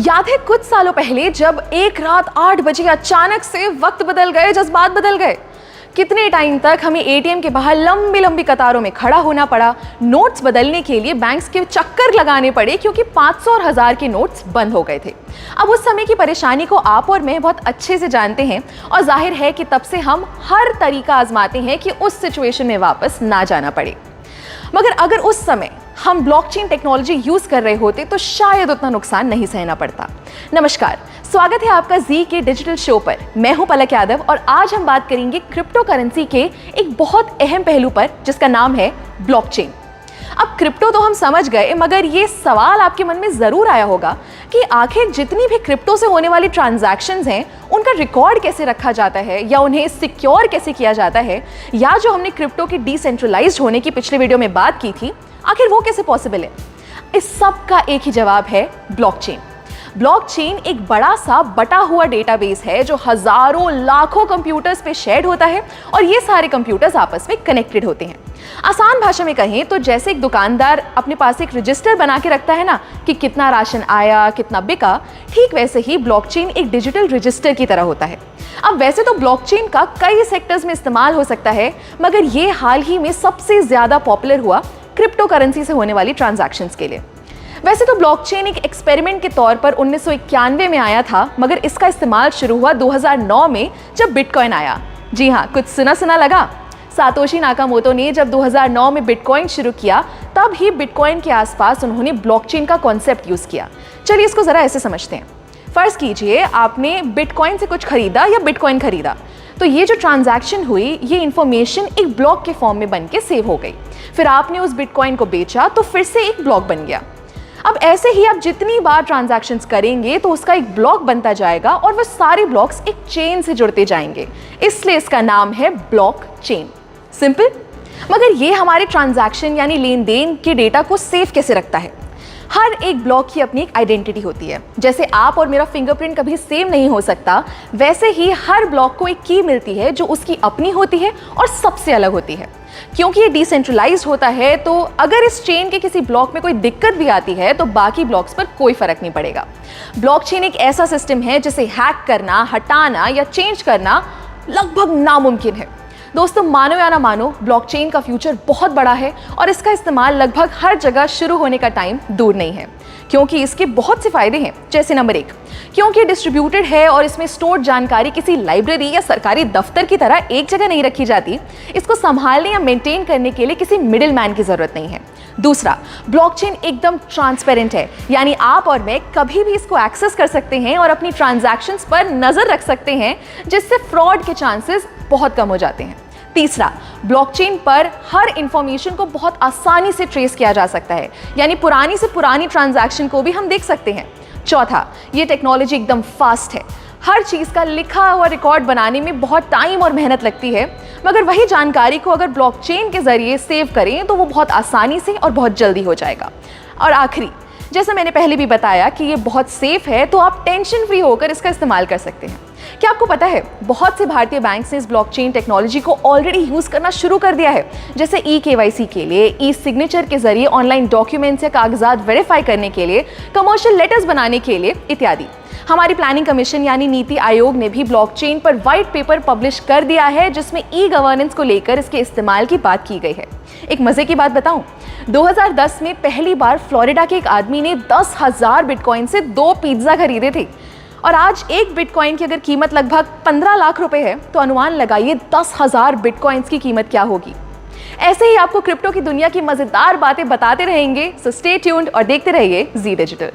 याद है कुछ सालों पहले जब एक रात 8 बजे अचानक से वक्त बदल गए, जज्बात बदल गए। कितने टाइम तक हमें एटीएम के बाहर लंबी लंबी कतारों में खड़ा होना पड़ा, नोट्स बदलने के लिए बैंक्स के चक्कर लगाने पड़े क्योंकि 500 और 1000 के नोट्स बंद हो गए थे। अब उस समय की परेशानी को आप और मैं बहुत अच्छे से जानते हैं और जाहिर है कि तब से हम हर तरीका आजमाते हैं कि उस सिचुएशन में वापस ना जाना पड़े। मगर अगर उस समय हम ब्लॉकचेन टेक्नोलॉजी यूज कर रहे होते तो शायद उतना नुकसान नहीं सहना पड़ता। नमस्कार, स्वागत है आपका जी के डिजिटल शो पर। मैं हूं पलक यादव और आज हम बात करेंगे क्रिप्टो करेंसी के एक बहुत अहम पहलू पर जिसका नाम है ब्लॉकचेन। अब क्रिप्टो तो हम समझ गए, मगर ये सवाल आपके मन में जरूर आया होगा कि आखिर जितनी भी क्रिप्टो से होने वाली ट्रांजैक्शंस हैं उनका रिकॉर्ड कैसे रखा जाता है या उन्हें सिक्योर कैसे किया जाता है, या जो हमने क्रिप्टो के डिसेंट्रलाइज्ड होने की पिछले वीडियो में बात की थी, आखिर वो कैसे पॉसिबल है। इस सब का एक ही जवाब है ब्लॉकचेन। ब्लॉकचेन एक बड़ा सा बटा हुआ डेटाबेस है जो हजारों लाखों कंप्यूटर्स पे शेयर्ड होता है और ये सारे कंप्यूटर्स आपस में कनेक्टेड होते हैं। आसान भाषा में कहें तो जैसे एक दुकानदार अपने पास एक रजिस्टर बना के रखता है ना कि कितना राशन आया, कितना बिका, ठीक वैसे ही ब्लॉकचेन एक डिजिटल रजिस्टर की तरह होता है। अब वैसे तो ब्लॉकचेन का कई सेक्टर्स में इस्तेमाल हो सकता है, मगर ये हाल ही में सबसे ज्यादा पॉपुलर हुआ क्रिप्टो करेंसी से होने वाली ट्रांजैक्शंस के लिए। वैसे तो ब्लॉकचेन एक एक्सपेरिमेंट के तौर पर 1991 में आया था, मगर इसका इस्तेमाल शुरू हुआ 2009 में जब बिटकॉइन आया। जी हाँ, कुछ सुना लगा। सातोशी नाकामोटो ने जब 2009 में बिटकॉइन शुरू किया, तब ही बिटकॉइन के आसपास उन्होंने ब्लॉकचेन का कॉन्सेप्ट यूज किया। चलिए इसको जरा ऐसे समझते हैं। फर्ज कीजिए आपने बिटकॉइन से कुछ खरीदा या बिटकॉइन खरीदा, तो ये जो ट्रांजैक्शन हुई, ये इंफॉर्मेशन एक ब्लॉक के फॉर्म में बन के सेव हो गई। फिर आपने उस बिटकॉइन को बेचा तो फिर से एक ब्लॉक बन गया। अब ऐसे ही आप जितनी बार ट्रांजैक्शंस करेंगे तो उसका एक ब्लॉक बनता जाएगा और वो सारे ब्लॉक्स एक चेन से जुड़ते जाएंगे, इसलिए इसका नाम है ब्लॉकचेन। सिंपल। मगर ये हमारे ट्रांजैक्शन यानी लेन देन के डेटा को सेव कैसे रखता है? हर एक ब्लॉक की अपनी एक आइडेंटिटी होती है। जैसे आप और मेरा फिंगरप्रिंट कभी सेम नहीं हो सकता, वैसे ही हर ब्लॉक को एक की मिलती है जो उसकी अपनी होती है और सबसे अलग होती है। क्योंकि ये डिसेंट्रलाइज्ड होता है, तो अगर इस चेन के किसी ब्लॉक में कोई दिक्कत भी आती है तो बाकी ब्लॉक्स पर कोई फर्क नहीं पड़ेगा। ब्लॉकचेन एक ऐसा सिस्टम है जिसे हैक करना, हटाना या चेंज करना लगभग नामुमकिन है। दोस्तों, मानो या ना मानो, ब्लॉकचेन का फ्यूचर बहुत बड़ा है और इसका इस्तेमाल लगभग हर जगह शुरू होने का टाइम दूर नहीं है, क्योंकि इसके बहुत से फायदे हैं। जैसे नंबर 1, क्योंकि डिस्ट्रीब्यूटेड है और इसमें स्टोर्ड जानकारी किसी लाइब्रेरी या सरकारी दफ्तर की तरह एक जगह नहीं रखी जाती। इसको संभालने या मेंटेन करने के लिए किसी मिडिल मैन की जरूरत नहीं है। दूसरा, ब्लॉकचेन एकदम ट्रांसपेरेंट है, यानी आप और मैं कभी भी इसको एक्सेस कर सकते हैं और अपनी ट्रांजैक्शंस पर नजर रख सकते हैं, जिससे फ्रॉड के चांसेस बहुत कम हो जाते हैं। तीसरा, ब्लॉकचेन पर हर इंफॉर्मेशन को बहुत आसानी से ट्रेस किया जा सकता है, यानी पुरानी से पुरानी ट्रांजैक्शन को भी हम देख सकते हैं। चौथा, ये टेक्नोलॉजी एकदम फास्ट है। हर चीज़ का लिखा हुआ रिकॉर्ड बनाने में बहुत टाइम और मेहनत लगती है, मगर वही जानकारी को अगर ब्लॉकचेन के जरिए सेव करें तो वो बहुत आसानी से और बहुत जल्दी हो जाएगा। और आखिरी, जैसे मैंने पहले भी बताया कि ये बहुत सेफ है, तो आप टेंशन फ्री होकर इसका इस्तेमाल कर सकते हैं। क्या आपको पता है, बहुत से भारतीय बैंक्स ने इस ब्लॉकचेन टेक्नोलॉजी को ऑलरेडी यूज करना शुरू कर दिया है, जैसे ई-केवाईसी के लिए, ई सिग्नेचर के जरिए ऑनलाइन डॉक्यूमेंट्स या कागजात वेरीफाई करने के लिए, कमर्शियल लेटर्स बनाने के लिए इत्यादि। हमारी प्लानिंग कमीशन यानी नीति आयोग ने भी ब्लॉकचेन पर व्हाइट पेपर पब्लिश कर दिया है, जिसमें ई गवर्नेंस को लेकर इसके इस्तेमाल की बात की गई है। एक मजे की बात बताऊं, 2010 में पहली बार फ्लोरिडा के एक आदमी ने 10,000 बिटकॉइन से 2 पिज्जा खरीदे थे, और आज एक बिटकॉइन की अगर कीमत लगभग 15 लाख रुपए है, तो अनुमान लगाइए 10,000 बिटकॉइंस की कीमत क्या होगी। ऐसे ही आपको क्रिप्टो की दुनिया की मजेदार बातें बताते रहेंगे, सो स्टे ट्यून्ड और देखते रहिए जी डिजिटल।